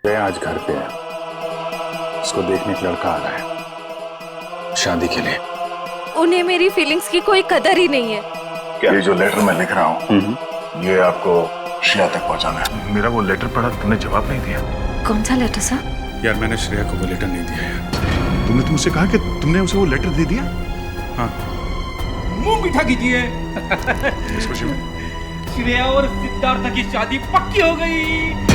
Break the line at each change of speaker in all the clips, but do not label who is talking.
जय आज घर पे है, उसको देखने एक लड़का आ रहा है शादी के लिए।
उन्हें मेरी फीलिंग्स की कोई कदर ही नहीं है।
क्या? ये जो लेटर मैं लिख रहा हूँ ये आपको श्रेया तक पहुँचाना है। मेरा वो लेटर पढ़ा, तुमने जवाब नहीं दिया।
कौन सा लेटर सर?
यार मैंने श्रेया को वो लेटर नहीं दिया यार। तुमने तुमसे कहा कि तुमने उसे वो लेटर दे दिया? हाँ।
मुंह मीठा कीजिए।
इस खुशी में
श्रेया और सिद्धार्थ की शादी पक्की हो गई।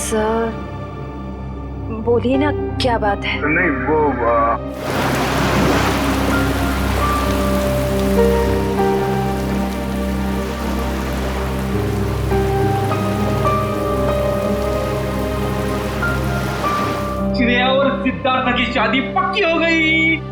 सर बोलिए ना, क्या बात है?
नहीं वो
श्रेया और सिद्धार्थ की शादी पक्की हो गई।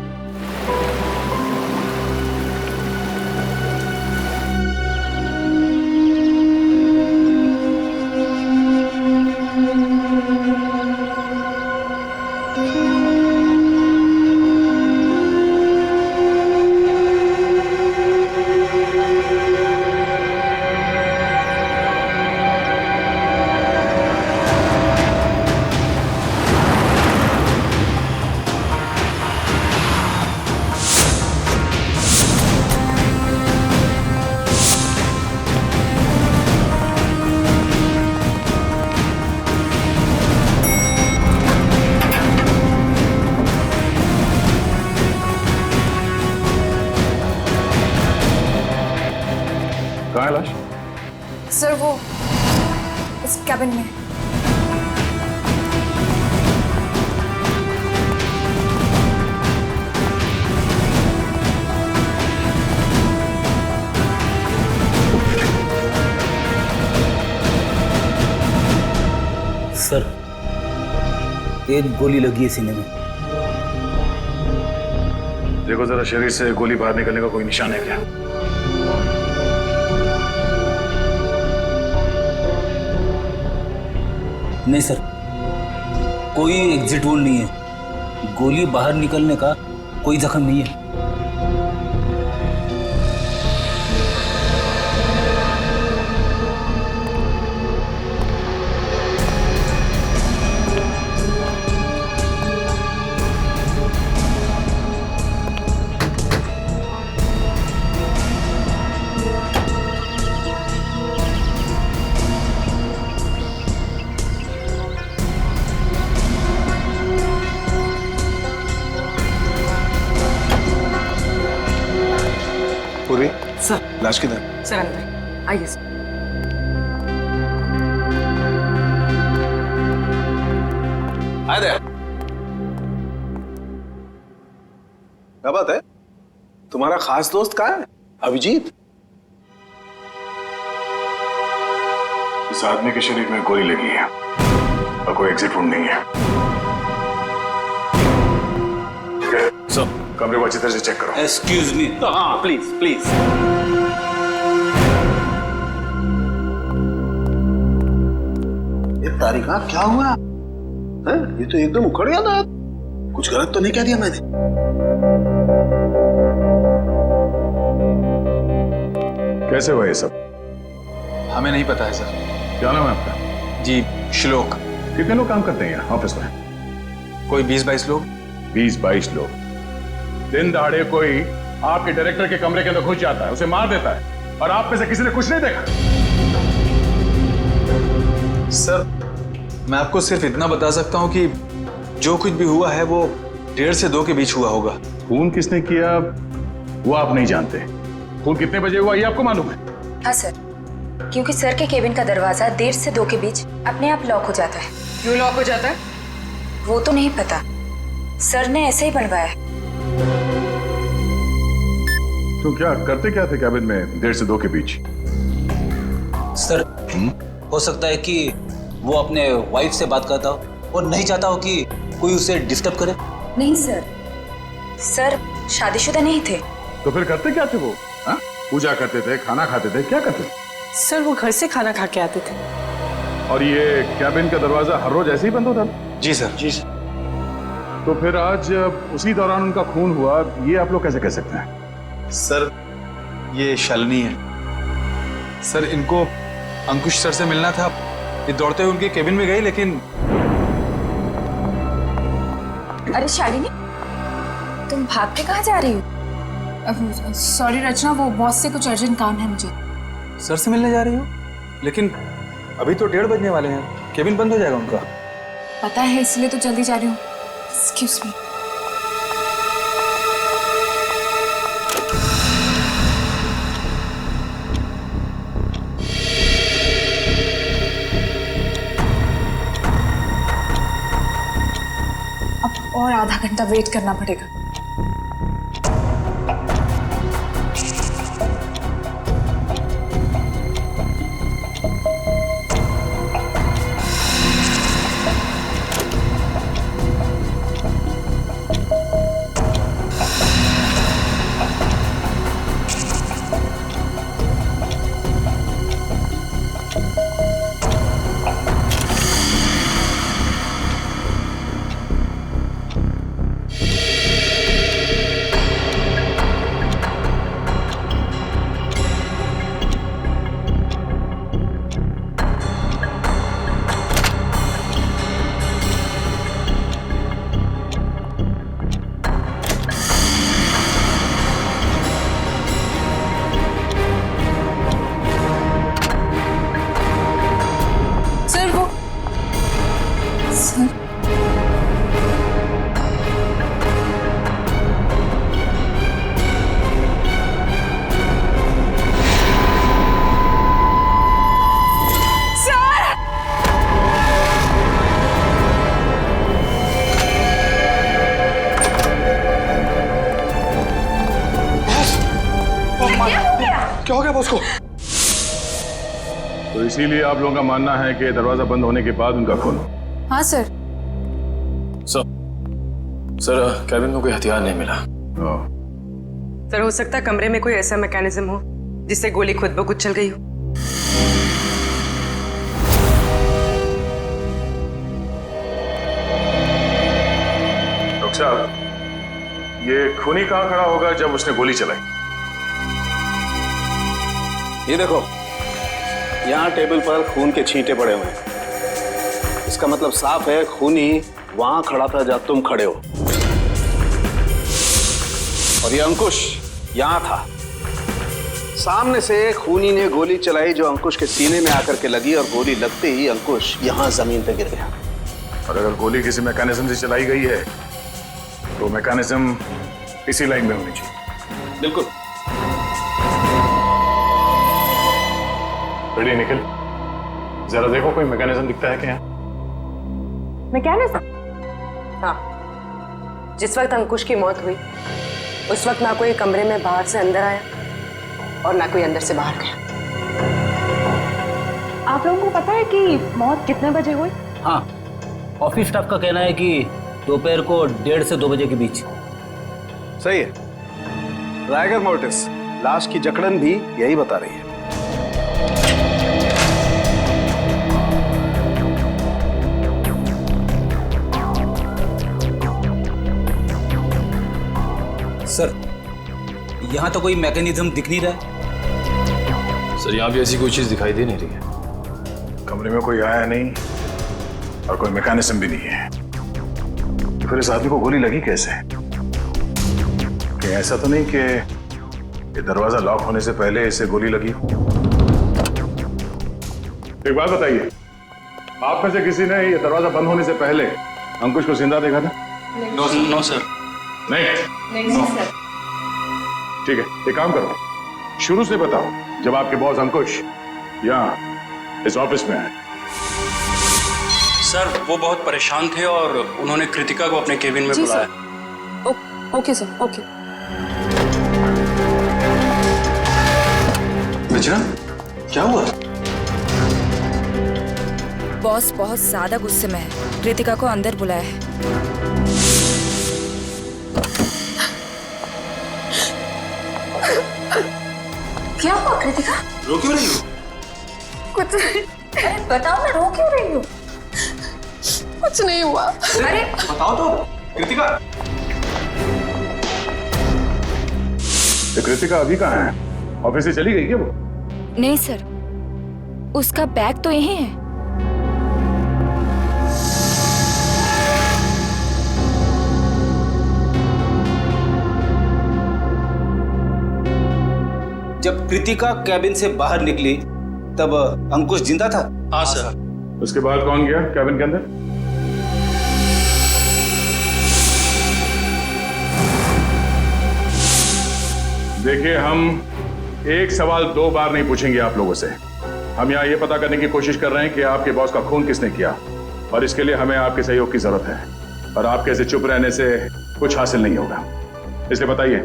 कहाँ है लाश?
सर वो इस कैबिन में।
सर एक गोली लगी है सीने में।
देखो जरा शरीर से गोली बाहर निकलने का कोई निशान है क्या?
नहीं सर, कोई एग्जिट वोल नहीं है। गोली बाहर निकलने का कोई जख्म नहीं है।
पूरी
सर।
लाश किधर?
सर अंदर आइए सर।
आए दे। क्या बात है? तुम्हारा खास दोस्त कहाँ है? अभिजीत? इस आदमी के शरीर में गोली लगी है और कोई एग्जिट रूम नहीं है। सब कमरे को अच्छी तरह से चेक करो।
Excuse me. हाँ प्लीज प्लीज।
ये तारिका क्या हुआ है? ये तो एकदम उखड़ गया था। कुछ गलत तो नहीं कह दिया मैंने?
कैसे हुआ ये सब?
हमें नहीं पता है सर।
क्या नाम है आपका?
जी श्लोक।
कितने लोग काम करते हैं यहाँ ऑफिस में?
कोई 20-22 लोग।
20-22 लोग। दिन दहाड़े कोई आपके डायरेक्टर के कमरे के अंदर घुस जाता है, उसे मार देता है और आप में से किसी ने कुछ नहीं देखा?
सर मैं आपको सिर्फ इतना बता सकता हूँ कि जो कुछ भी हुआ है वो 1:30 से 2 के बीच हुआ होगा।
खून किसने किया वो आप नहीं जानते। खून कितने बजे हुआ ये आपको मालूम है?
हाँ सर, क्योंकि सर के केबिन का दरवाजा 1:30 से 2 के बीच अपने आप लॉक हो जाता है।
क्यों लॉक हो जाता है?
वो तो नहीं पता, सर ने ऐसे ही बनवाया है।
तो क्या करते क्या थे कैबिन में 1:30 से 2 के बीच?
सर हो सकता है कि वो अपने वाइफ से बात करता हो और नहीं चाहता हो कि कोई उसे डिस्टर्ब करे।
नहीं सर, सर शादीशुदा नहीं थे।
तो फिर करते क्या थे वो? हाँ? पूजा करते थे, खाना खाते थे, क्या करते थे?
सर वो घर से खाना खा के आते थे।
और ये कैबिन का दरवाजा हर रोज ऐसे ही बंद होता था?
जी सर। जी सर।
तो फिर आज उसी दौरान उनका खून हुआ, ये आप लोग कैसे कह सकते हैं?
सर ये शालिनी है। सर इनको अंकुश सर से मिलना था, ये दौड़ते हुए उनके केबिन में गए, लेकिन
अरे शालिनी, तुम भाग के कहाँ जा रही हो?
सॉरी रचना, वो बॉस से कुछ अर्जेंट काम है मुझे।
सर से मिलने जा रही हो? लेकिन अभी तो 1:30 बजने वाले हैं, केबिन बंद हो जाएगा उनका।
पता है, इसलिए तो जल्दी जा रही हूँ। Excuse me. अब और आधा घंटा वेट करना पड़ेगा।
क्या हो गया बॉस को?
तो इसीलिए आप लोगों का मानना है कि दरवाजा बंद होने के बाद उनका खून?
हाँ सर।
सर कैबिन में कोई हथियार नहीं मिला।
सर हो सकता है कमरे में कोई ऐसा मैकेनिज्म हो जिससे गोली खुद ब खुद चल गई हो।
डॉक्टर साहब, ये खूनी कहाँ खड़ा होगा जब उसने गोली चलाई?
ये देखो, यहाँ टेबल पर खून के छींटे पड़े हुए हैं। इसका मतलब साफ है, खूनी वहां खड़ा था जब तुम खड़े हो। और ये अंकुश यहाँ था। सामने से खूनी ने गोली चलाई जो अंकुश के सीने में आकर के लगी, और गोली लगते ही अंकुश यहाँ जमीन पे गिर गया।
और अगर गोली किसी मैकेनिज्म से चलाई गई है तो मैकेनिज्म इसी लाइन में होनी चाहिए।
बिल्कुल।
रेडी निखिल, जरा देखो कोई मैकेनिज्म दिखता है क्या?
मैकेनिज्म? हाँ, जिस वक्त अंकुश की मौत हुई उस वक्त ना कोई कमरे में बाहर से अंदर आया और ना कोई अंदर से बाहर गया।
आप लोगों को पता है कि मौत कितने बजे हुई?
हाँ, ऑफिस स्टाफ का कहना है कि दोपहर को 1:30 से 2 बजे के बीच।
सही है। राइगर मोर्टिस लाश की जकड़न भी यही बता रही है।
सर यहाँ तो कोई मैकेनिज्म दिख नहीं रहा है।
सर यहाँ भी ऐसी कोई चीज दिखाई दे नहीं रही है।
कमरे में कोई आया नहीं और कोई मैकेनिज्म भी नहीं है, तो फिर इस आदमी को गोली लगी कैसे? कि ऐसा तो नहीं कि ये दरवाजा लॉक होने से पहले इसे गोली लगी हो? एक बात बताइए, आप में से किसी ने ये दरवाजा बंद होने से पहले अंकुश को जिंदा देखा था?
No sir.
नहीं सर। ठीक है, एक काम करो, शुरू से बताओ जब आपके बॉस अंकुश यहाँ इस ऑफिस में आए।
सर वो बहुत परेशान थे और उन्होंने कृतिका को अपने केबिन में बुलाया।
Okay sir, okay.
रचना, क्या हुआ?
बॉस बहुत ज्यादा गुस्से में है, कृतिका को अंदर बुलाया है।
क्या हुआ कृतिका?
रो क्यों रही हो?
कुछ नहीं।
अरे बताओ ना, रो क्यों रही हो?
कुछ नहीं हुआ।
अरे
बताओ तो कृतिका।
तो कृतिका अभी कहाँ है? ऑफिस से चली गई क्या वो?
नहीं सर, उसका बैग तो यहीं है।
जब कृतिका कैबिन से बाहर निकली तब अंकुश जिंदा था?
हाँ सर।
उसके बाद कौन गया कैबिन के अंदर? देखिए, हम एक सवाल 2 बार नहीं पूछेंगे आप लोगों से। हम यहाँ ये पता करने की कोशिश कर रहे हैं कि आपके बॉस का खून किसने किया, और इसके लिए हमें आपके सहयोग की जरूरत है। और आपके ऐसे चुप रहने से कुछ हासिल नहीं होगा। इसलिए बताइए,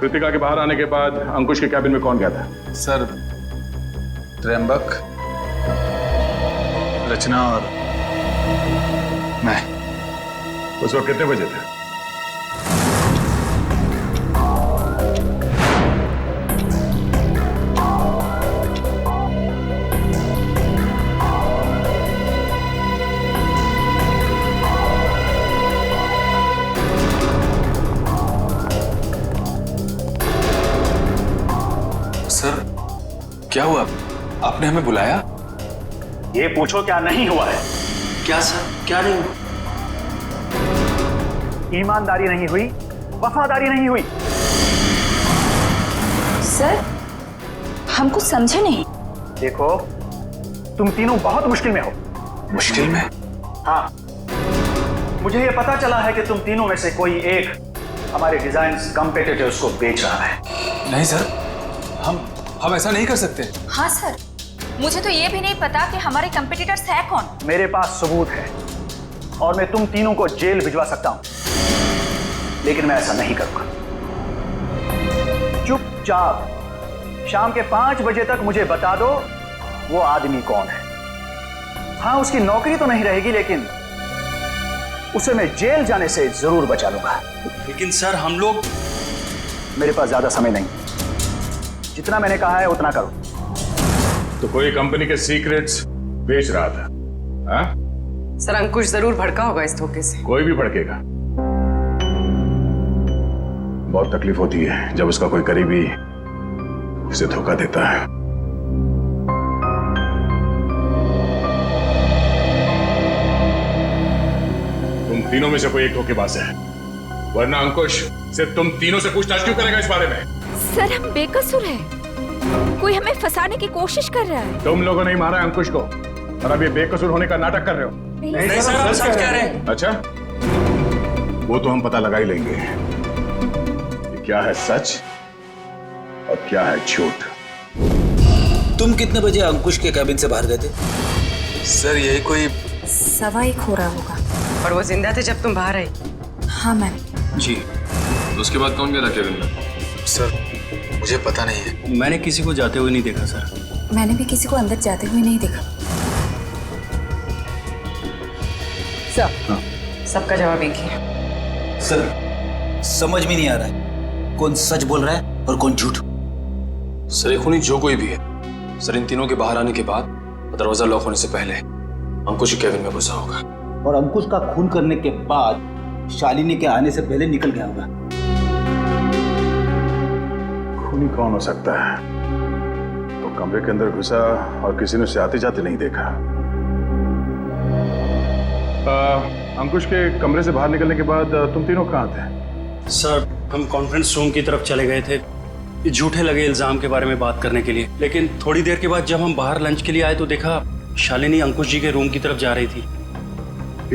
कृतिका के बाहर आने के बाद अंकुश के कैबिन में कौन गया था?
सर, त्र्यंबक, रचना और मैं।
उस वक्त कितने बजे थे?
सर, क्या हुआ? आपने हमें बुलाया?
ये पूछो क्या नहीं हुआ है?
क्या सर, क्या नहीं हुआ?
ईमानदारी नहीं हुई, वफादारी नहीं हुई।
सर, हम कुछ समझे नहीं।
देखो, तुम तीनों बहुत मुश्किल में हो।
मुश्किल में?
हाँ, मुझे ये पता चला है कि तुम तीनों में से कोई एक हमारे डिजाइन कॉम्पिटिटर्स को बेच रहा है।
नहीं सर, हम ऐसा नहीं कर सकते।
हाँ सर, मुझे तो ये भी नहीं पता कि हमारे कंपटीटर्स है कौन।
मेरे पास सबूत है और मैं तुम तीनों को जेल भिजवा सकता हूं, लेकिन मैं ऐसा नहीं करूंगा। चुपचाप शाम के 5 बजे तक मुझे बता दो वो आदमी कौन है। हाँ, उसकी नौकरी तो नहीं रहेगी, लेकिन उसे मैं जेल जाने से जरूर बचा लूंगा।
लेकिन सर, हम लोग।
मेरे पास ज्यादा समय नहीं, जितना मैंने कहा है उतना करो।
तो कोई कंपनी के सीक्रेट्स बेच रहा था? हाँ?
सर, अंकुश जरूर भड़का होगा इस धोखे से।
कोई भी भड़केगा। बहुत तकलीफ होती है जब उसका कोई करीबी उसे धोखा देता है। तुम तीनों में से कोई एक धोखेबाज है, वरना अंकुश सिर्फ तुम तीनों से पूछताछ क्यों करेगा इस बारे में?
सर, हम बेकसूर हैं। कोई हमें फंसाने की कोशिश कर रहा है।
तुम लोगों ने ही मारा अंकुश को, और अब ये बेकसूर होने का नाटक कर रहे हो।
नहीं सर, हम सच कह रहे हैं।
अच्छा, वो तो हम पता लगा ही लेंगे कि क्या है सच और क्या है झूठ।
तुम कितने बजे अंकुश के कैबिन से बाहर गए थे?
सर, यही कोई
1:15 हो रहा होगा।
और वो जिंदा थे जब तुम बाहर आई?
हाँ मैम।
जी। तो उसके बाद कौन गया था कैबिन में?
सर, मुझे पता नहीं है।
मैंने किसी को जाते हुए नहीं देखा सर।
मैंने भी किसी को अंदर जाते हुए नहीं देखा।
सब सबका जवाब एक ही है।
सर, समझ में नहीं आ रहा है कौन सच बोल रहा है और कौन झूठ।
सर, ये खूनी जो कोई भी है, सर इन तीनों के बाहर आने के बाद, दरवाजा लॉक होने से पहले अंकुश के कैबिन में घुसा होगा।
और अंकुश का खून करने के बाद शालिनी के आने से पहले निकल गया होगा।
खूनी कौन हो सकता है? तो कमरे के अंदर घुसा और किसी ने उसे आते जाते नहीं देखा। अंकुश के कमरे से बाहर निकलने के बाद तुम तीनों कहाँ थे?
सर, हम कॉन्फ्रेंस रूम की तरफ चले गए थे ये झूठे लगे इल्जाम के बारे में बात करने के लिए। लेकिन थोड़ी देर के बाद जब हम बाहर लंच के लिए आए तो देखा शालिनी अंकुश जी के रूम की तरफ जा रही थी।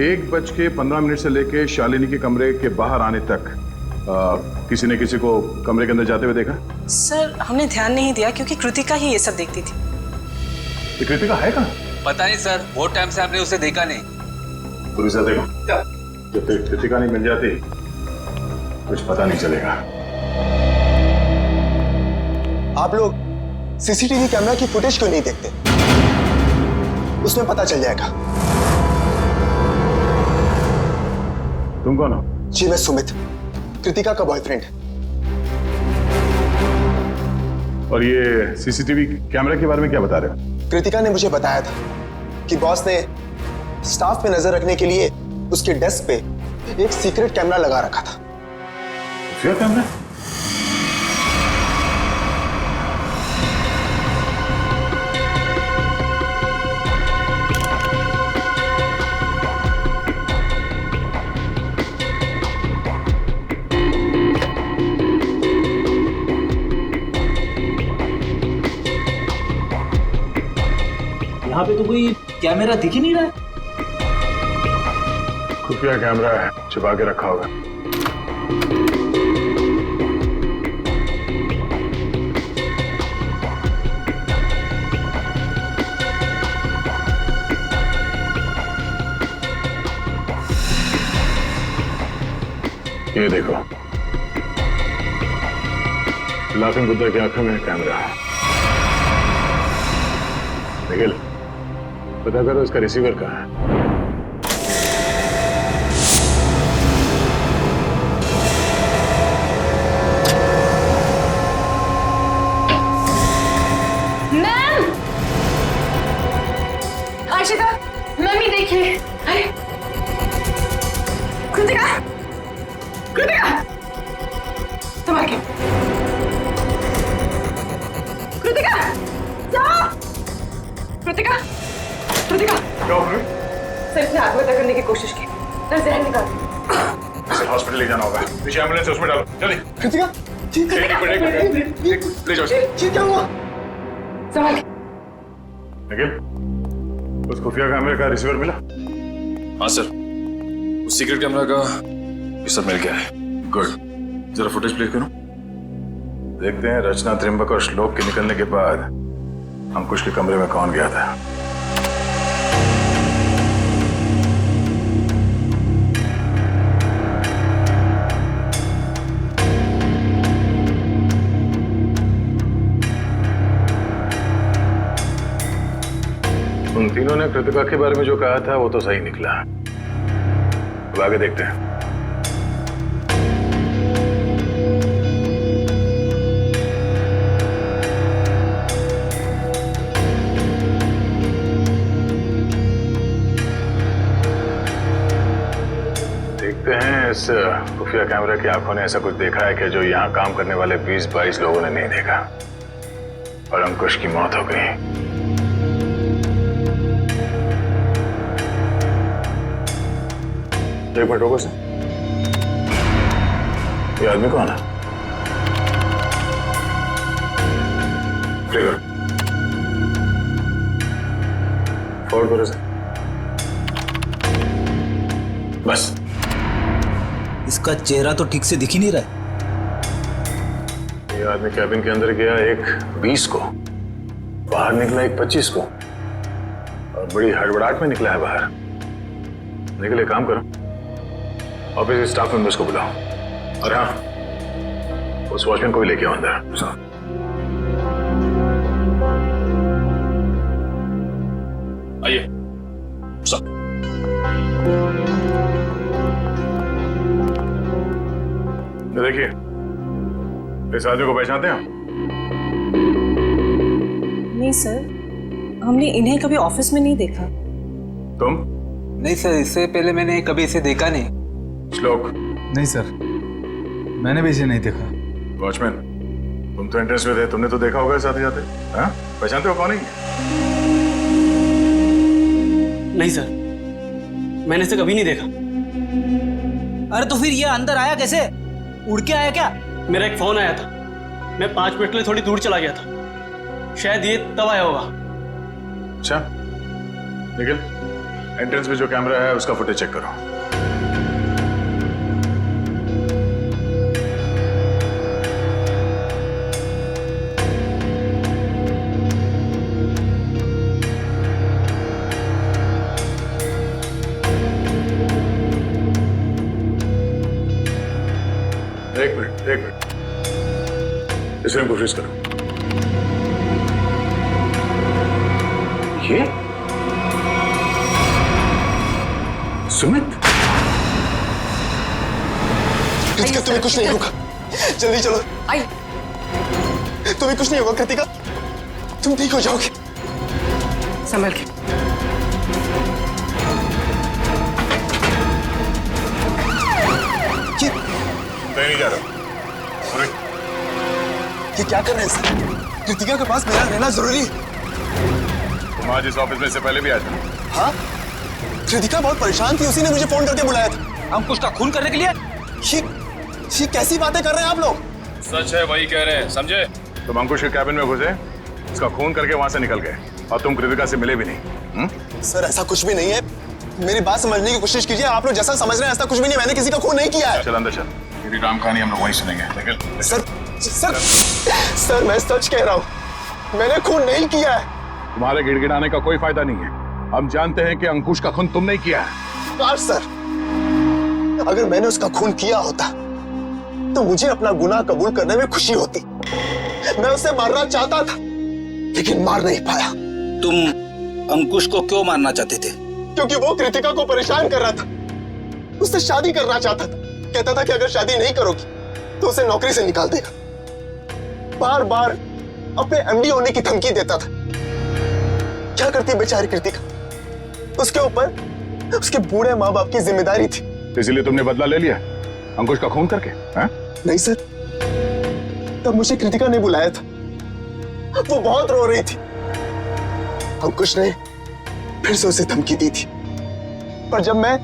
1:15 से लेके शालिनी के कमरे के बाहर आने तक किसी ने किसी को कमरे के अंदर जाते हुए देखा?
सर, हमने ध्यान नहीं दिया क्योंकि कृतिका ही ये सब देखती थी।
ये कृतिका है कहाँ?
पता नहीं सर, बहुत टाइम से आपने उसे देखा नहीं।
पुलिस देखो, जब तक कृतिका नहीं मिल जाती कुछ पता नहीं चलेगा।
आप लोग सीसीटीवी कैमरा की फुटेज क्यों नहीं देखते? उसमें पता चल जाएगा।
तुम कौन हो?
जी मैं सुमित, कृतिका का बॉयफ्रेंड।
और ये सीसीटीवी कैमरा के बारे में क्या बता रहे हो?
कृतिका ने मुझे बताया था कि बॉस ने स्टाफ पे नजर रखने के लिए उसके डेस्क पे एक सीक्रेट कैमरा लगा रखा था।
क्या कैमरा?
यहाँ पे तो कोई कैमरा दिख ही नहीं रहा है।
खुफिया कैमरा है, छुपा के रखा होगा। ये देखो, लाफिंग बुद्धा की आंखों में कैमरा है। निखिल, पता करो इसका रिसीवर कहाँ है।
मैम! आशिता, मम्मी देखिए। अरे कृतिका, कृतिका, संभाल के। कृतिका, जाओ। कृतिका, कृतिका।
क्या हो गया?
सर इसने आत्महत्या करने की कोशिश की, तो जहर निकाल।
इसे हॉस्पिटल ले जाना होगा। पीछे एम्बुलेंस है, उसमें डालो जल्दी।
कृतिका, ठीक है।
ले जाओ।
ठीक क्या हुआ?
संभाल के।
निखिल, उस खुफिया कैमरे का रिसीवर मिला?
हाँ सर, उस सीक्रेट कैमरा का ये सब मिल गया है।
गुड, जरा फुटेज प्ले करो। देखते हैं रचना, त्रिंबक और श्लोक के निकलने के बाद अंकुश के कमरे में कौन गया था। उन तीनों ने कृतिका के बारे में जो कहा था वो तो सही निकला। अब आगे देखते हैं। देखते हैं इस खुफिया कैमरा की आंखों ने ऐसा कुछ देखा है कि जो यहाँ काम करने वाले 20-22 लोगों ने नहीं देखा और अंकुश की मौत हो गई। एक मिनट रुको सर, ये आदमी कौन है? फॉरवर्ड करो सर। बस
इसका चेहरा तो ठीक से दिख ही नहीं रहा है।
ये आदमी कैबिन के अंदर गया एक 20 को, बाहर निकला एक 25 को, और बड़ी हड़बड़ाहट में निकला है बाहर। निकले, काम करो, ऑफिस के स्टाफ मेंबर्स को बुलाओ और हाँ, उस वॉचमैन को भी लेके आओ अंदर।
आइए सब।
देखिए, इस आदमी को पहचानते हैं?
नहीं सर, हमने इन्हें कभी ऑफिस में नहीं देखा।
तुम?
नहीं सर, इससे पहले मैंने कभी इसे देखा नहीं।
श्लोक?
नहीं सर, मैंने भी इसे नहीं देखा।
वॉचमैन, तुम तो एंट्रेंस में थे, तुमने तो देखा होगा साथ ही जाते। हाँ, पहचानते हो कौन है?
नहीं सर, मैंने इसे कभी नहीं देखा।
अरे तो फिर ये अंदर आया कैसे? उड़ के आया क्या?
मेरा एक फोन आया था, मैं 5 मिनट के लिए थोड़ी दूर चला गया था, शायद ये तब आया होगा।
अच्छा, निखिल, एंट्रेंस में जो कैमरा है उसका फुटेज चेक करो। इस रूम को फ्रीज करो। ये सुमित,
कृतिका तुम्हें कुछ नहीं होगा, जल्दी चलो।
आई
तुम्हें कुछ नहीं होगा कृतिका, तुम ठीक हो जाओगे।
संभल के।
मैं नहीं जा रहा।
ये क्या कर रहे हैं सर? कृतिका के पास मेरा रहना जरूरी है।
तुम आज इस ऑफिस में से पहले भी आए थे?
हाँ, कृतिका बहुत परेशान थी, उसी ने मुझे फोन करके बुलाया था।
अंकुश का खून करने के लिए?
ये कैसी बातें कर रहे हैं आप लोग?
सच है, वही कह रहे हैं, समझे?
तुम अंकुश के कैबिन में घुसे, उसका खून करके वहां से निकल गए और तुम कृतिका से मिले भी नहीं।
सर ऐसा कुछ भी नहीं है, मेरी बात समझने की कोशिश कीजिए। आप लोग जैसा समझ रहे हैं ऐसा कुछ भी नहीं, मैंने किसी का खून नहीं किया है।
चल अंदर चल, मेरी राम कहानी हम लोग वहीं सुनेंगे। निकल।
सर मैं सच कह रहा हूँ, मैंने खून नहीं किया है।
तुम्हारे गिड़गिड़ाने का कोई फायदा नहीं है, हम जानते हैं कि अंकुश का खून तुम नहीं किया है।
काश सर, अगर मैंने उसका खून किया होता तो मुझे अपना गुनाह कबूल करने में खुशी होती। मैं उसे मारना चाहता था लेकिन मार नहीं पाया।
तुम अंकुश को क्यों मारना चाहते थे?
क्योंकि वो कृतिका को परेशान कर रहा था, उससे शादी करना चाहता था। कहता था कि अगर शादी नहीं करोगी तो उसे नौकरी से निकाल देगा। बार बार अपने एमडी होने की धमकी देता था। क्या करती बेचारी कृतिका, उसके ऊपर उसके बूढ़े माँ बाप की जिम्मेदारी थी।
इसलिए तुमने बदला ले लिया अंकुश का खून करके?
नहीं सर, तब मुझे कृतिका ने बुलाया था, वो बहुत रो रही थी। अंकुश ने फिर से उसे धमकी दी थी, पर जब मैं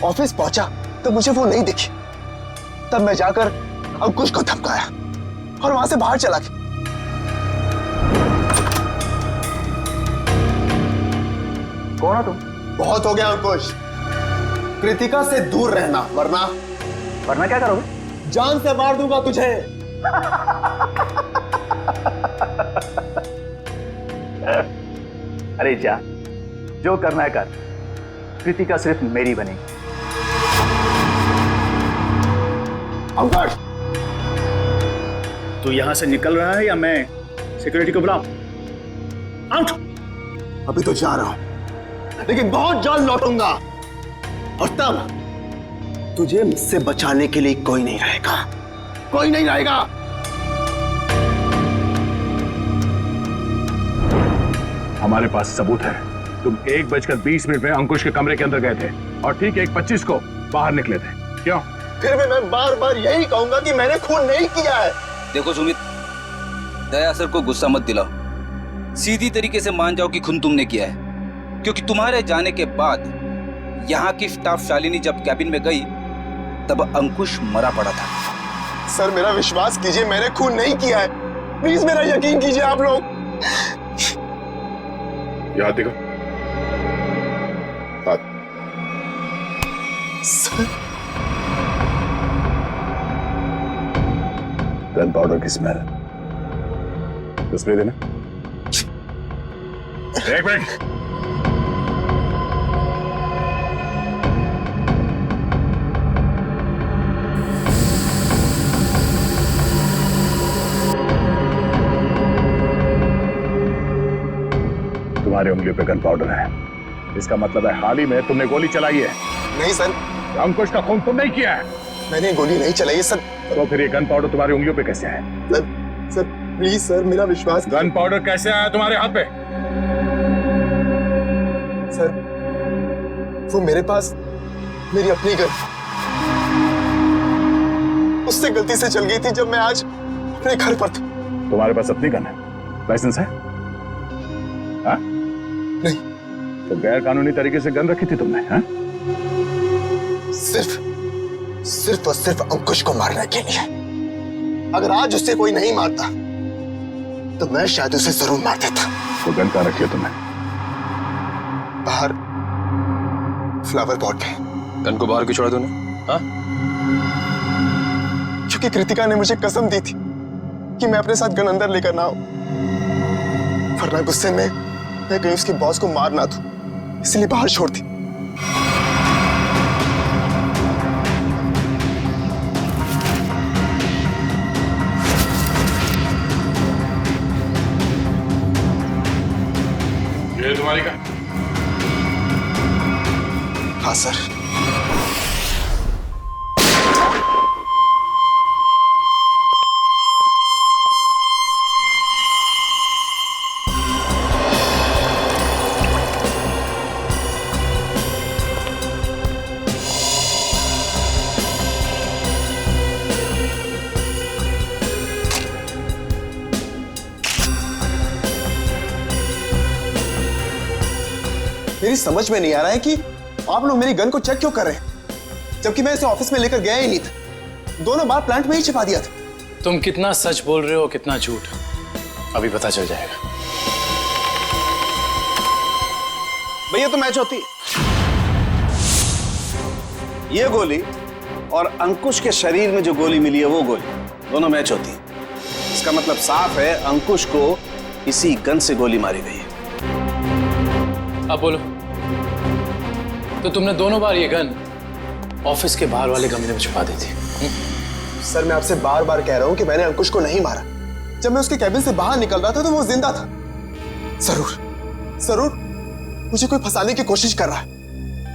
ऑफिस पहुंचा तो मुझे वो नहीं दिखी। तब मैं जाकर अंकुश को धमकाया और वहां से बाहर चला गया।
कौन हो तुम?
बहुत हो गया अंकुश, कृतिका से दूर रहना, वरना
क्या करोगे?
जान से मार दूंगा तुझे।
अरे जा, जो करना है कर। कृतिका सिर्फ मेरी बनेगी।
अंकुश,
तू यहां से निकल रहा है या मैं सिक्योरिटी को बुलाऊं? आउट।
अभी तो जा रहा हूं, लेकिन बहुत जल्द लौटूंगा और तब तुझे मुझसे बचाने के लिए कोई नहीं रहेगा, कोई नहीं रहेगा।
हमारे पास सबूत है, तुम 1:20 में अंकुश के कमरे के अंदर गए थे और ठीक 1:25 को बाहर निकले थे। क्यों?
फिर भी मैं बार बार यही कहूंगा कि मैंने खून नहीं किया है।
देखो सुमित, दया सर को गुस्सा मत दिलाओ, सीधी तरीके से मान जाओ कि खून तुमने किया है। क्योंकि तुम्हारे जाने के बाद यहाँ की स्टाफ शालिनी जब कैबिन में गई तब अंकुश मरा पड़ा था।
सर मेरा विश्वास कीजिए, मैंने खून नहीं किया है, प्लीज मेरा यकीन कीजिए आप लोग।
याद देखो।
सर,
गन पाउडर की स्मेल, स्प्रे देना। एक मिनट। तुम्हारी उंगलियों पे गन पाउडर है, इसका मतलब है हाल ही में तुमने गोली चलाई है।
नहीं सर,
अंकुश का खून तुम नहीं किया है।
मैंने गोली नहीं चलाई है सर।
तो फिर ये गन पाउडर तुम्हारी उंगलियों पे कैसे आया?
सर प्लीज सर, मेरा विश्वास।
गन पाउडर कैसे आया तुम्हारे हाथ पे?
सर वो मेरे पास मेरी अपनी गन, उससे गलती से चल गई थी जब मैं आज अपने घर पर था।
तुम्हारे पास अपनी गन है? लाइसेंस है? हाँ?
नहीं।
तो गैर कानूनी तरीके से गन रखी थी तुमने? हाँ?
सिर्फ और सिर्फ अंकुश को मारने के लिए। अगर आज उससे कोई नहीं मारता तो मैं शायद उसे जरूर मार देता।
तो गन कहाँ रखी है तुमने?
बाहर फ्लावर पॉट में।
गन को बाहर क्यों छोड़ा तूने? हाँ?
क्योंकि कृतिका ने मुझे कसम दी थी कि मैं अपने साथ गन अंदर लेकर ना आऊं, वरना गुस्से में मैं कहीं उसके बॉस को मार ना दूं, इसलिए बाहर छोड़ दी।
ये तुम्हारी का?
हाँ सर। मेरी समझ में नहीं आ रहा है कि आप लोग मेरी गन को चेक क्यों कर रहे हैं, जबकि मैं इसे ऑफिस में लेकर गया ही नहीं था। दोनों बार प्लांट में ही छिपा दिया था।
तुम कितना सच बोल रहे हो कितना झूठ अभी पता चल जाएगा।
भैया तो मैच होती है। ये गोली और अंकुश के शरीर में जो गोली मिली है वो गोली, दोनों मैच होती है। इसका मतलब साफ है अंकुश को इसी गन से गोली मारी गई है।
अब बोलो, तो तुमने दोनों बार ये गन ऑफिस के बाहर वाले गमले में छुपा दी थी?
सर मैं आपसे बार बार कह रहा हूं कि मैंने अंकुश को नहीं मारा। जब मैं उसके कैबिन से बाहर निकल रहा था तो वो जिंदा था। जरूर मुझे कोई फंसाने की कोशिश कर रहा है।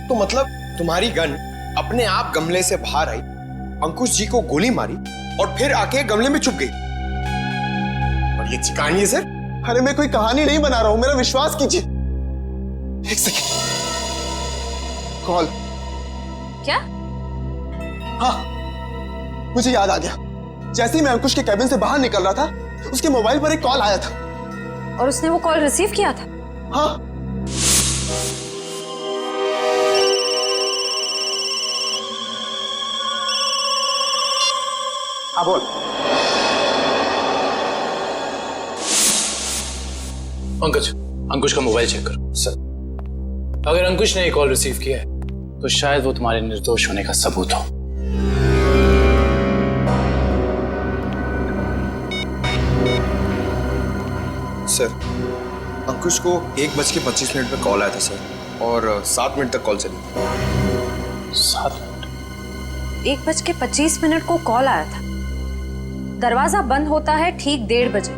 तो मतलब तुम्हारी गन अपने आप गमले से बाहर आई, अंकुश जी को गोली मारी और फिर आके गमले में छुप गई। और ये कहानी है सर?
अरे मैं कोई कहानी नहीं बना रहा हूं, मेरा विश्वास कीजिए। एक सेकंड, कॉल।
क्या?
हाँ मुझे याद आ गया। जैसे ही मैं अंकुश के कैबिन से बाहर निकल रहा था उसके मोबाइल पर एक कॉल आया था।
और उसने वो कॉल रिसीव किया था?
हाँ।
हाँ बोल।
पंकज, अंकुश का मोबाइल चेक करो। सर, अगर अंकुश ने ये कॉल रिसीव किया है तो शायद वो तुम्हारे निर्दोष होने का सबूत हो।
सर, अंकुश को 1:25 पे कॉल आया था सर, और 7 मिनट तक कॉल चली।
7 मिनट?
1:25 को कॉल आया था। दरवाजा बंद होता है ठीक 1:30 बजे,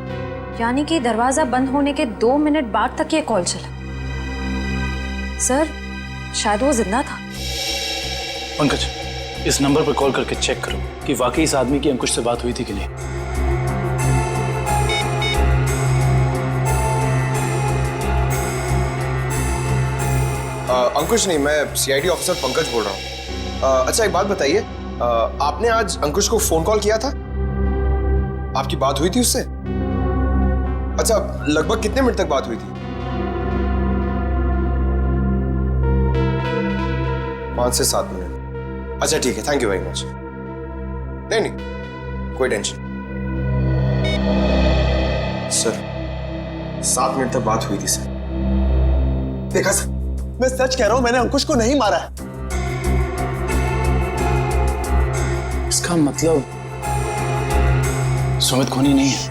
यानी कि दरवाजा बंद होने के 2 मिनट बाद तक ये कॉल चला। सर, शायद वो जिंदा था।
पंकज, इस नंबर पर कॉल करके चेक करो कि वाकई इस आदमी की अंकुश से बात हुई थी कि नहीं।
अंकुश नहीं, मैं सीआईडी ऑफिसर पंकज बोल रहा हूँ। अच्छा एक बात बताइए, आपने आज अंकुश को फोन कॉल किया था? आपकी बात हुई थी उससे? अच्छा, लगभग कितने मिनट तक बात हुई थी? 5 से 7 मिनट। अच्छा ठीक है, थैंक यू वेरी मच। नहीं कोई टेंशन। सर, 7 मिनट तक बात हुई थी सर।
देखा सर, मैं सच कह रहा हूं, मैंने अंकुश को नहीं मारा है।
इसका मतलब सुमित खूनी नहीं है,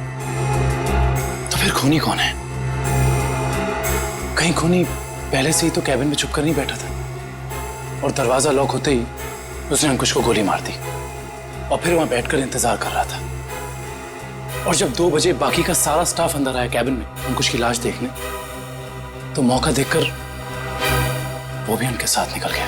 तो फिर खूनी कौन है? कहीं खूनी पहले से ही तो कैबिन में छुप कर नहीं बैठा था और दरवाजा लॉक होते ही उसने अंकुश को गोली मार दी और फिर वहां बैठकर इंतजार कर रहा था। और जब 2 बजे बाकी का सारा स्टाफ अंदर आया कैबिन में अंकुश की लाश देखने, तो मौका देखकर वो भी उनके साथ निकल गया।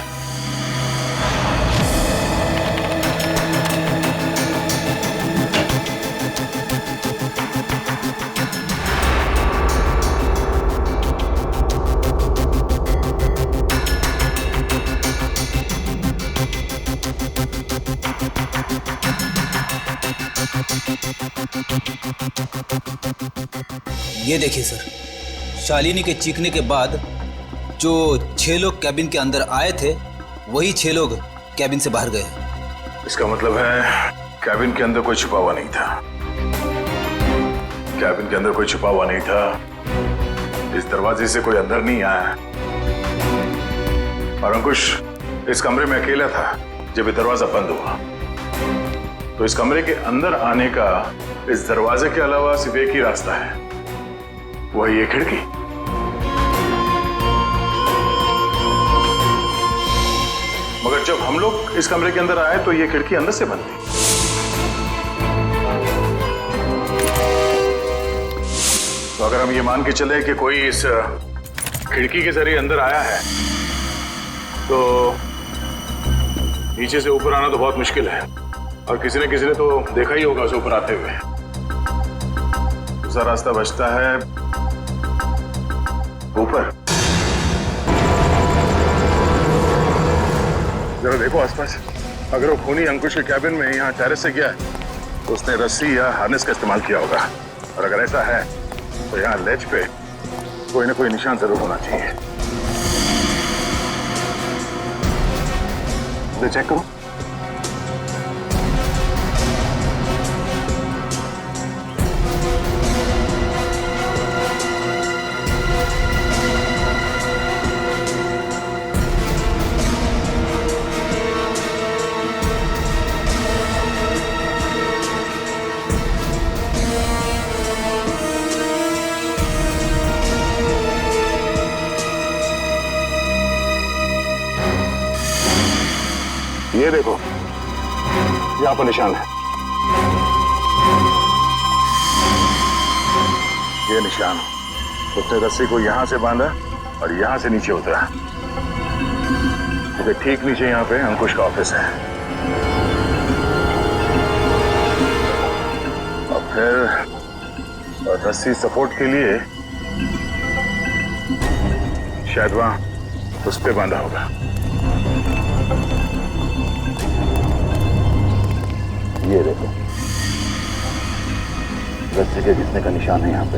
ये देखिए सर, शालिनी के चीखने के बाद जो 6 लोग कैबिन के अंदर आए थे वही 6 लोग कैबिन से बाहर गए।
इसका मतलब है कैबिन के अंदर कोई छुपा हुआ नहीं था। कैबिन के अंदर कोई छुपा हुआ नहीं था। इस दरवाजे से कोई अंदर नहीं आया और अंकुश इस कमरे में अकेला था जब ये दरवाजा बंद हुआ। तो इस कमरे के अंदर आने का इस दरवाजे के अलावा सिर्फ एक ही रास्ता है, वो है ये खिड़की। मगर जब हम लोग इस कमरे के अंदर आए तो ये खिड़की अंदर से बंद थी। तो अगर हम ये मान के चले कि कोई इस खिड़की के जरिए अंदर आया है तो नीचे से ऊपर आना तो बहुत मुश्किल है, और किसी ने तो देखा ही होगा उसे ऊपर आते हुए। दूसरा रास्ता बचता है ऊपर। जरा देखो आसपास, अगर वो खूनी अंकुश के कैबिन में यहाँ टेरेस से गया है तो उसने रस्सी या हार्नेस का इस्तेमाल किया होगा, और अगर ऐसा है तो यहाँ लेज पे कोई ना कोई निशान जरूर होना चाहिए। तो चेक करो। ये देखो, यहाँ पर निशान है। ये निशान, उसने रस्सी को यहाँ से बांधा और यहाँ से नीचे उतरा। इसके ठीक नीचे यहाँ पे अंकुश का ऑफिस है। और फिर रस्सी सपोर्ट के लिए शायद वहां उस पे बांधा होगा। ये देखो, रस्सी के घिसने का निशान है यहाँ पे।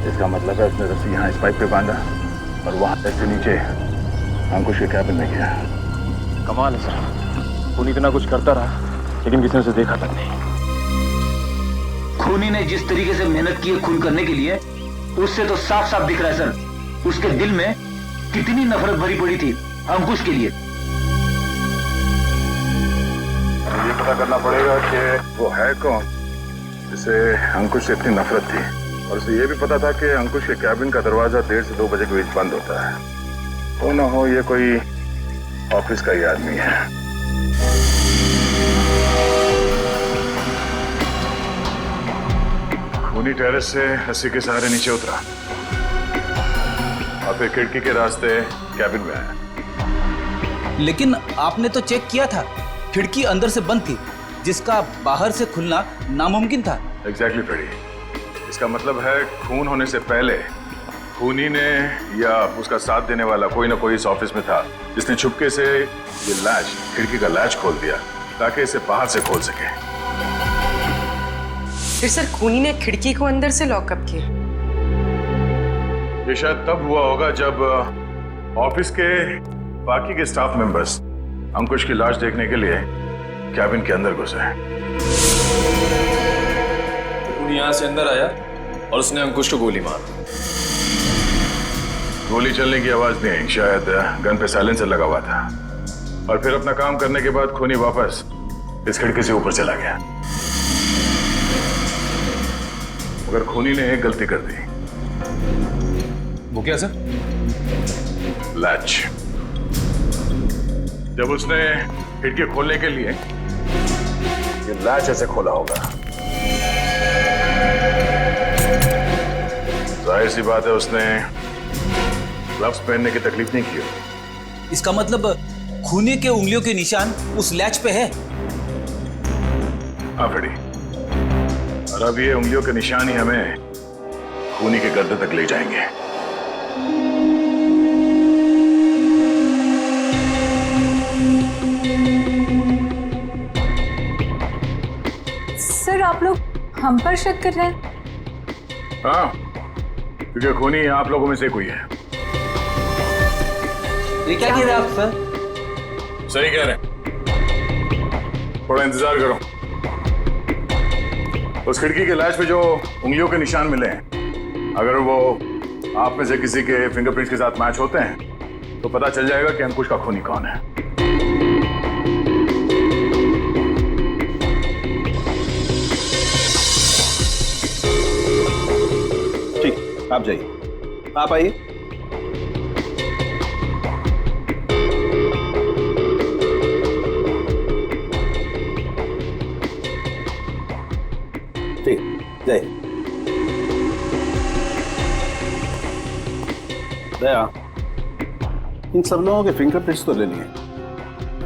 इसका मतलब है उसने रस्सी यहाँ इस पाइप पे बांधा और वहां से नीचे अंकुश के कैबिन में गया।
कमाल है सर, खूनी इतना कुछ करता रहा लेकिन किसी ने उसे देखा तक नहीं।
खूनी ने जिस तरीके से मेहनत की है खून करने के लिए, उससे तो साफ साफ दिख रहा है सर उसके दिल में कितनी नफरत भरी पड़ी थी अंकुश के लिए।
ये पता करना पड़ेगा कि वो है कौन जिसे अंकुश से इतनी नफरत थी, और उसे ये भी पता था कि अंकुश के कैबिन का दरवाजा 1:30 से 2 बजे के बीच बंद होता है। तो ना हो ये कोई ऑफिस का ही आदमी है। खूनी टेरेस से रस्सी के सहारे नीचे उतरा और फिर खिड़की के रास्ते कैबिन में आया।
लेकिन आपने तो चेक किया था, खिड़की अंदर से बंद थी जिसका बाहर से खुलना नामुमकिन था।
Exactly Freddie. इसका मतलब है खून होने से पहले खूनी ने या उसका साथ देने वाला कोई ना कोई इस ऑफिस में था जिसने छुपके से ये लैच, खिड़की का लैच खोल दिया ताकि इसे बाहर से खोल सके।
फिर सर खूनी ने खिड़की को अंदर से लॉकअप किया।
ये शायद तब हुआ होगा जब ऑफिस के बाकी के स्टाफ मेंबर्स अंकुश की लाश देखने के लिए कैबिन के अंदर घुसे।
खूनी यहाँ से अंदर आया और उसने अंकुश को गोली मार।
गोली चलने की आवाज नहीं आई, शायद गन पे साइलेंसर लगा हुआ था। और फिर अपना काम करने के बाद खूनी वापस इस खिड़की से ऊपर चला गया। मगर खूनी ने एक गलती कर दी।
वो क्या सर?
लैच। जब उसने खिड़की खोलने के लिए ये लैच ऐसे खोला होगा, जाहिर सी बात है उसने ग्लव्स पहनने की तकलीफ नहीं की होगी।
इसका मतलब खूनी के उंगलियों के निशान उस लैच पे है।
हाँ फ्रेडी, और अब ये उंगलियों के निशान ही हमें खूनी के गर्दन तक ले जाएंगे।
सर आप लोग हम पर शक कर रहे हैं?
हाँ, क्योंकि खूनी आप लोगों में से कोई है।
ये क्या कह रहे हैं आप सर?
सही कह रहे हैं, थोड़ा इंतजार करो। उस खिड़की के लैच पे जो उंगलियों के निशान मिले हैं, अगर वो आप में से किसी के फिंगरप्रिंट्स के साथ मैच होते हैं तो पता चल जाएगा कि अंकुश का खूनी कौन है।
ठीक, आप जाइए, आप आइए। ठीक, जाइए। दया। इन सब लोगों के फिंगरप्रिंट्स तो ले लिए,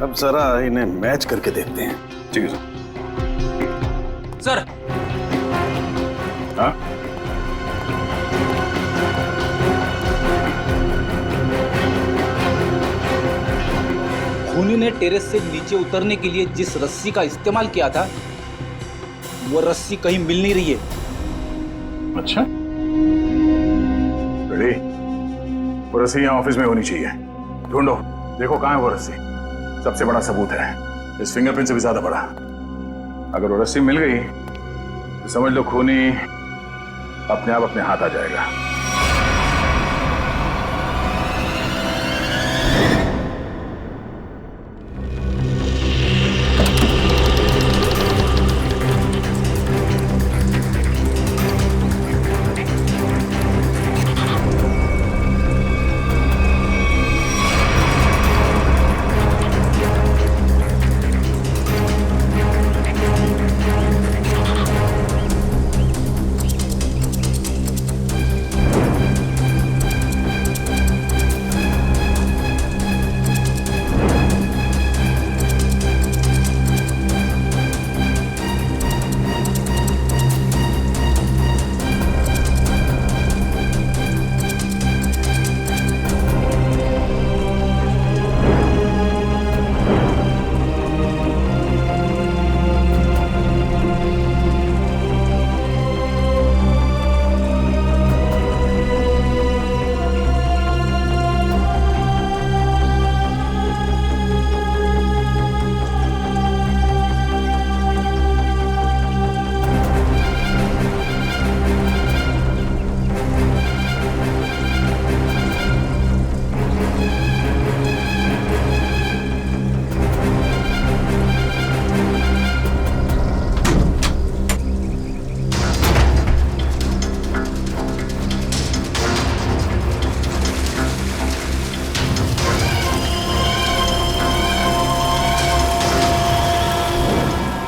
अब जरा इन्हें मैच करके देखते हैं।
ठीक है
सर।
हाँ?
खूनी ने टेरेस से नीचे उतरने के लिए जिस रस्सी का इस्तेमाल किया था वो रस्सी कहीं मिल नहीं रही है।
अच्छा, रेडी? वो रस्सी यहाँ ऑफिस में होनी चाहिए। ढूंढो, देखो कहाँ है वो रस्सी। सबसे बड़ा सबूत है, इस फिंगरप्रिंट से भी ज्यादा बड़ा। अगर वो रस्सी मिल गई तो समझ लो खूनी अपने आप अपने हाथ आ जाएगा।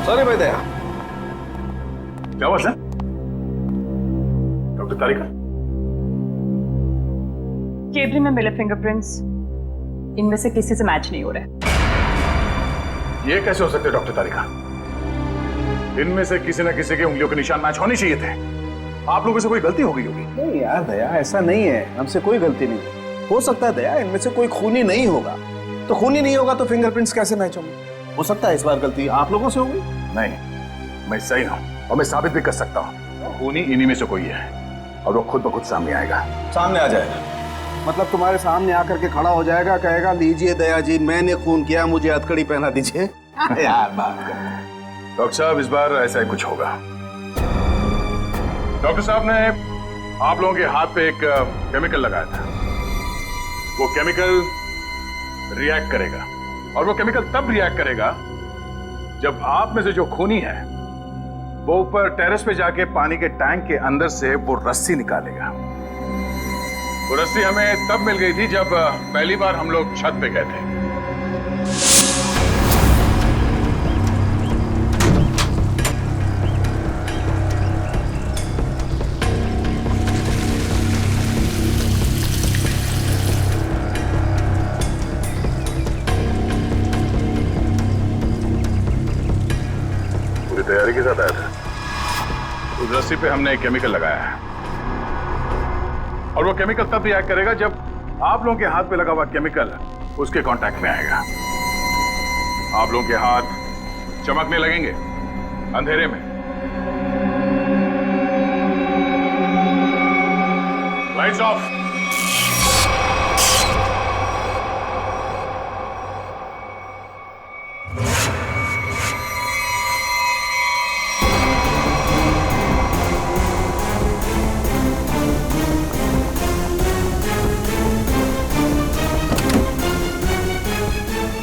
सॉरी भाई दया।
क्या बात है डॉक्टर तारिका?
केबिन में मिले फिंगरप्रिंट्स इनमें से किसी से मैच नहीं हो रहे।
ये कैसे हो सकते डॉक्टर तारिका? इनमें से किसी न किसी के उंगलियों के निशान मैच होने चाहिए थे। आप लोगों से कोई गलती हो गई होगी।
नहीं यार दया, ऐसा नहीं है, हमसे कोई गलती नहीं। हो सकता है दया इनमें से कोई खूनी नहीं होगा, तो खूनी नहीं होगा तो फिंगरप्रिंट्स कैसे मैच होंगे? हो सकता है इस बार गलती आप लोगों से होगी।
नहीं, मैं सही हूं और मैं साबित भी कर सकता हूं। खूनी इन्हीं में से कोई है और वो खुद ब खुद सामने आएगा।
सामने आ जाएगा मतलब तुम्हारे सामने आकर के खड़ा हो जाएगा, कहेगा लीजिए दया जी मैंने खून किया, मुझे हथकड़ी पहना दीजिए। यार बात कर।
डॉक्टर साहब इस बार ऐसा ही कुछ होगा। डॉक्टर साहब ने आप लोगों के हाथ पे एक केमिकल लगाया था। वो केमिकल रिएक्ट करेगा और वो केमिकल तब रिएक्ट करेगा जब आप में से जो खूनी है वो ऊपर टेरेस पे जाके पानी के टैंक के अंदर से वो रस्सी निकालेगा। वो रस्सी हमें तब मिल गई थी जब पहली बार हम लोग छत पे गए थे। पूरी तैयारी के साथ आया था। उस रस्सी पे हमने एक केमिकल लगाया है और वो केमिकल तब रिएक्ट करेगा जब आप लोगों के हाथ पे लगा हुआ केमिकल उसके कांटेक्ट में आएगा। आप लोगों के हाथ चमकने लगेंगे अंधेरे में। Lights off.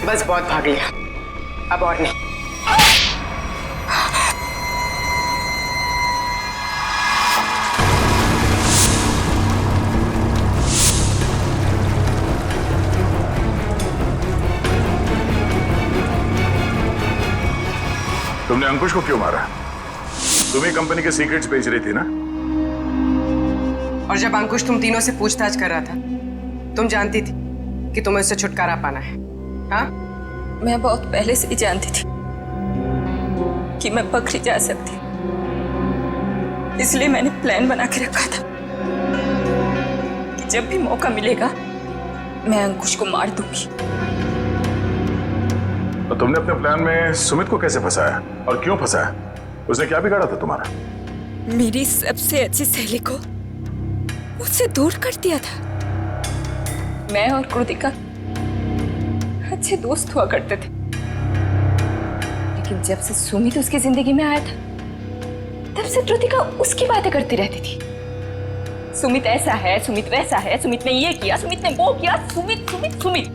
बस बहुत भाग लिया, अब और नहीं।
तुमने अंकुश को क्यों मारा? तुम ही कंपनी के सीक्रेट्स बेच रही थी ना?
और जब अंकुश तुम तीनों से पूछताछ कर रहा था, तुम जानती थी कि तुम्हें उससे छुटकारा पाना है? हाँ?
मैं बहुत पहले से ही जानती थी कि मैं पकड़ी जा सकती, इसलिए मैंने प्लान बना के रखा था कि जब भी मौका मिलेगा मैं अंकुश को मार दूंगी।
तो तुमने अपने प्लान में सुमित को कैसे फंसाया और क्यों फंसाया? उसने क्या बिगाड़ा था तुम्हारा?
मेरी सबसे अच्छी सहेली को मुझसे दूर कर दिया था। मैं और कृतिका अच्छे दोस्त हुआ करते थे, लेकिन जब से सुमित उसकी जिंदगी में आया था तब से कृतिका उसकी बातें करती रहती थी। सुमित ऐसा है, सुमित वैसा है, सुमित ने ये किया, सुमित ने वो किया, सुमित सुमित सुमित।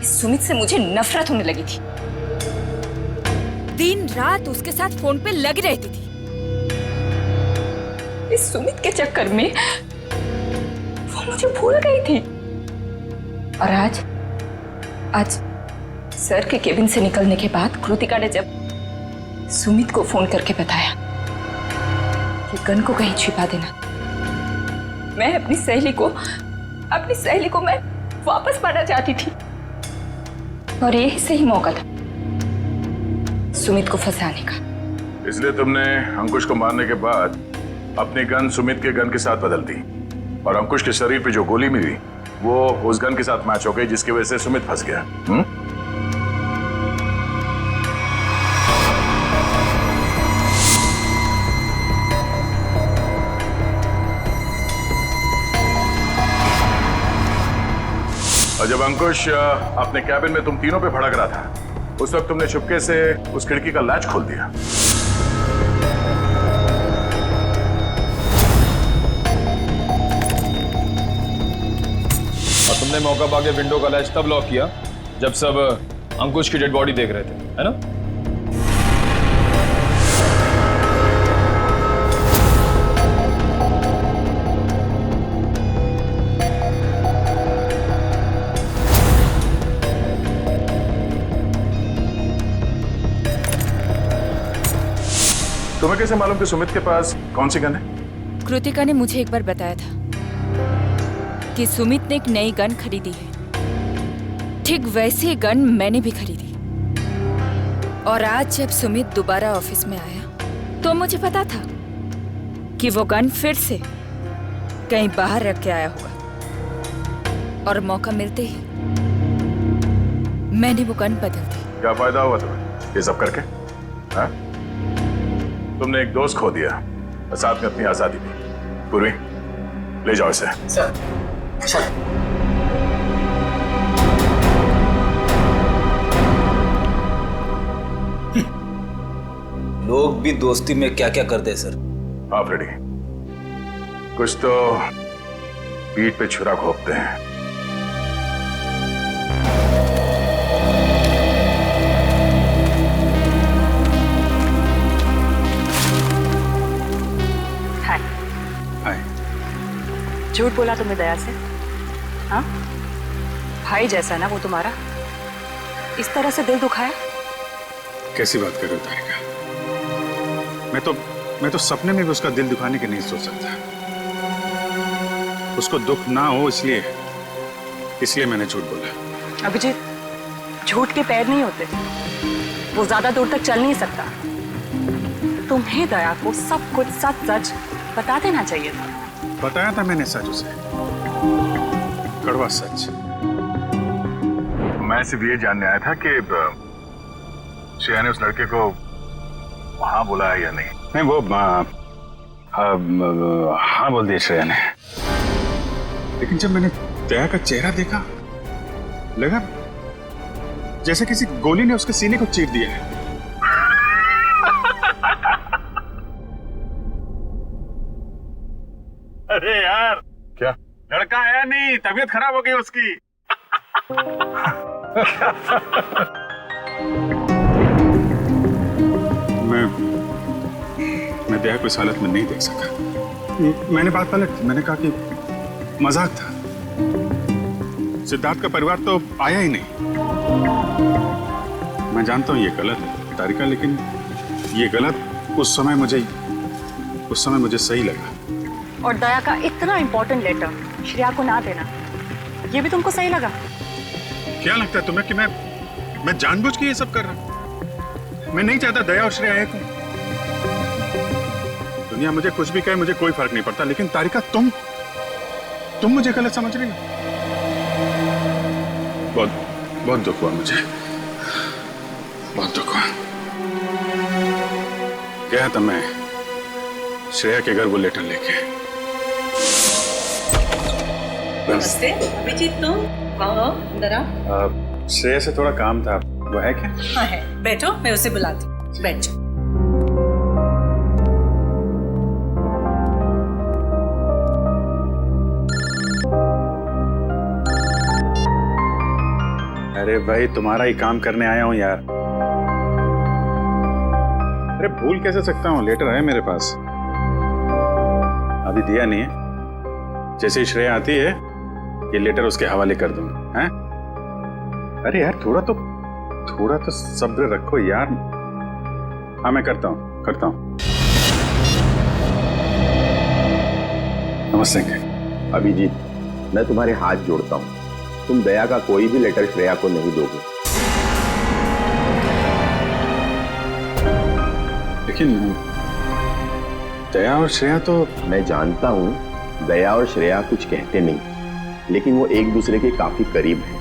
इस सुमित से मुझे नफरत होने लगी थी। दिन रात उसके साथ फोन पे लगी रहती थी। इस सुमित के चक्कर में वो मुझे भूल गई थी। और आज सर के केबिन से निकलने के बाद कृतिका ने जब सुमित को फोन करके बताया कि गन को कहीं छिपा देना, मैं अपनी सहेली को मैं वापस पाना चाहती थी। और यही सही मौका था सुमित को फंसाने का।
इसलिए तुमने अंकुश को मारने के बाद अपनी गन सुमित के गन के साथ बदल दी और अंकुश के शरीर पे जो गोली मिली वो उस गन के साथ मैच हो गई, जिसकी वजह से सुमित फंस गया। और जब अंकुश अपने कैबिन में तुम तीनों पे भड़क रहा था, उस वक्त तुमने चुपके से उस खिड़की का लैच खोल दिया।
और तुमने मौका पाके विंडो का लैच तब लॉक किया जब सब अंकुश की डेड बॉडी देख रहे थे, है ना?
तुम्हें कैसे मालूम कि सुमित के पास कौन सी गन है?
कृतिका ने मुझे एक बार बताया था कि सुमित ने एक नई गन खरीदी है। ठीक वैसी गन मैंने भी खरीदी। और आज जब सुमित दोबारा ऑफिस में आया तो मुझे पता था कि वो गन फिर से कहीं बाहर रख के आया होगा। और मौका मिलते ही मैंने वो गन बदल दी।
क्या फायदा हुआ तुम्हें ये सब करके? हाँ? तुमने एक दोस्त खो दिया और साथ में अपनी आजादी भी। पूर्वी, ले जाओ इसे।
सर।
लोग भी दोस्ती में क्या क्या करते हैं सर।
हाँ फ्रेडी, कुछ तो पीठ पे छुरा घोंपते हैं।
झूठ बोला तुमने दया से? हाँ, भाई जैसा ना वो तुम्हारा, इस तरह से दिल दुखाया?
कैसी बात कर रहे हो तारिका? मैं तो सपने में भी उसका दिल दुखाने की नहीं सोच सकता। उसको दुख ना हो इसलिए मैंने झूठ बोला।
अभिजीत, झूठ के पैर नहीं होते, वो ज्यादा दूर तक चल नहीं सकता। तुम्हें दया को सब कुछ सच सच बता देना चाहिए था।
बताया था मैंने सच उसे, कड़वा सच।
मैं सिर्फ ये जानने आया था कि श्रेया ने उस लड़के को वहां बुलाया या नहीं।
नहीं, वो हाँ बोल दिया श्रेया ने। लेकिन जब मैंने दया का चेहरा देखा, लगा जैसे किसी गोली ने उसके सीने को चीर दिया है।
अरे यार,
क्या
लड़का आया नहीं, तबीयत खराब हो गई उसकी।
मैं दया को इस हालत में नहीं देख सका। मैंने बात पलट, मैंने कहा कि मजाक था। सिद्धार्थ का परिवार तो आया ही नहीं। मैं जानता हूं ये गलत है तारिका, लेकिन ये गलत उस समय मुझे सही लगा।
और दया का इतना इंपॉर्टेंट लेटर श्रेया को ना देना ये भी तुमको सही लगा?
क्या लगता है तुम्हें कि मैं जानबूझ के ये सब कर रहा हूं? मैं नहीं चाहता दया और श्रेया एक हो। दुनिया मुझे कुछ भी कहे, मुझे कोई फर्क नहीं पड़ता, लेकिन तारिका तुम मुझे गलत समझ रही हो। बहुत दुख हुआ मुझे, बहुत दुख हुआ। गया था मैं श्रेया के घर वो लेटर लेके।
नमस्ते अभिजीत, तुम आओ अंदर आओ।
श्रेया से थोड़ा काम था, वो है क्या?
हाँ है, बैठो, मैं उसे बुलाती हूँ, बैठ जाओ।
अरे भाई, तुम्हारा ही काम करने आया हूं यार। अरे भूल कैसे सकता हूँ, लेटर है मेरे पास, अभी दिया नहीं है। जैसे ही श्रेया आती है ये लेटर उसके हवाले कर दूंगा। हैं? अरे यार थोड़ा तो सब्र रखो यार। हाँ मैं करता हूँ। नमस्ते।
अभिजीत, मैं तुम्हारे हाथ जोड़ता हूँ, तुम दया का कोई भी लेटर श्रेया को नहीं दोगे।
लेकिन दया और श्रेया तो...
मैं जानता हूँ दया और श्रेया कुछ कहते नहीं, लेकिन वो एक दूसरे के काफी करीब हैं।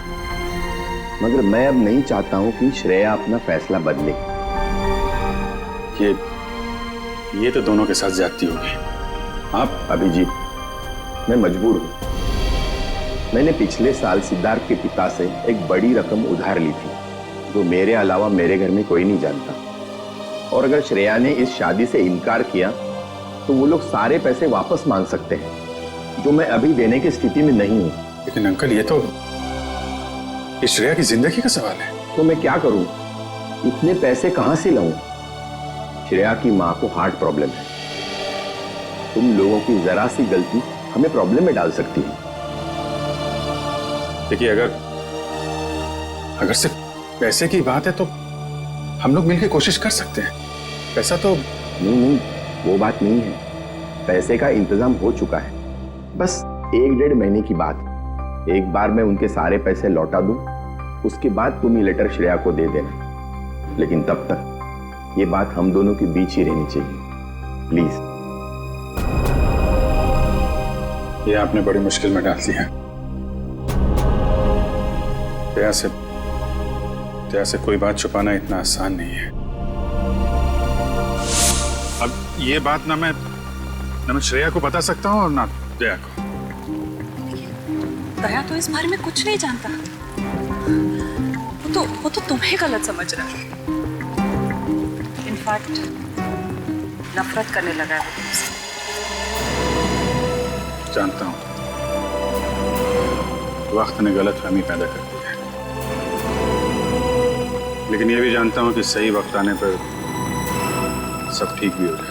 मगर मैं अब नहीं चाहता हूँ कि श्रेया अपना फैसला बदले।
ये तो दोनों के साथ ज्यादती होगी।
आप अभिजीत, मैं मजबूर हूँ। मैंने पिछले साल सिद्धार्थ के पिता से एक बड़ी रकम उधार ली थी, जो मेरे अलावा मेरे घर में कोई नहीं जानता। और अगर श्रेया ने इस शादी से इनकार किया तो वो लोग सारे पैसे वापस मांग सकते हैं, जो मैं अभी देने की स्थिति में नहीं हूँ।
लेकिन अंकल, ये तो श्रेया की जिंदगी का सवाल है।
तो मैं क्या करूँ? इतने पैसे कहाँ से लाऊं? श्रेया की माँ को हार्ट प्रॉब्लम है। तुम लोगों की जरा सी गलती हमें प्रॉब्लम में डाल सकती है।
देखिए, अगर सिर्फ पैसे की बात है तो हम लोग मिलकर कोशिश कर सकते हैं। पैसा तो...
नहीं, वो बात नहीं है। पैसे का इंतजाम हो चुका है, बस 1-1.5 महीने की बात। एक बार मैं उनके सारे पैसे लौटा दूं, उसके बाद तुम ये लेटर श्रेया को दे देना। लेकिन तब तक ये बात हम दोनों के बीच ही रहनी चाहिए, प्लीज।
ये आपने बड़ी मुश्किल में डाल दिया। दया से कोई बात छुपाना इतना आसान नहीं है। अब ये बात ना मैं श्रेया को बता सकता हूँ और ना दया को।
दया तो इस बारे में कुछ नहीं जानता। वो तो तुम्हें गलत समझ रहा है। इनफैक्ट नफरत करने लगा है वो तुमसे।
जानता हूँ, वक्त ने गलतफहमी पैदा कर दी है, लेकिन ये भी जानता हूँ कि सही वक्त आने पर सब ठीक भी हो जाए।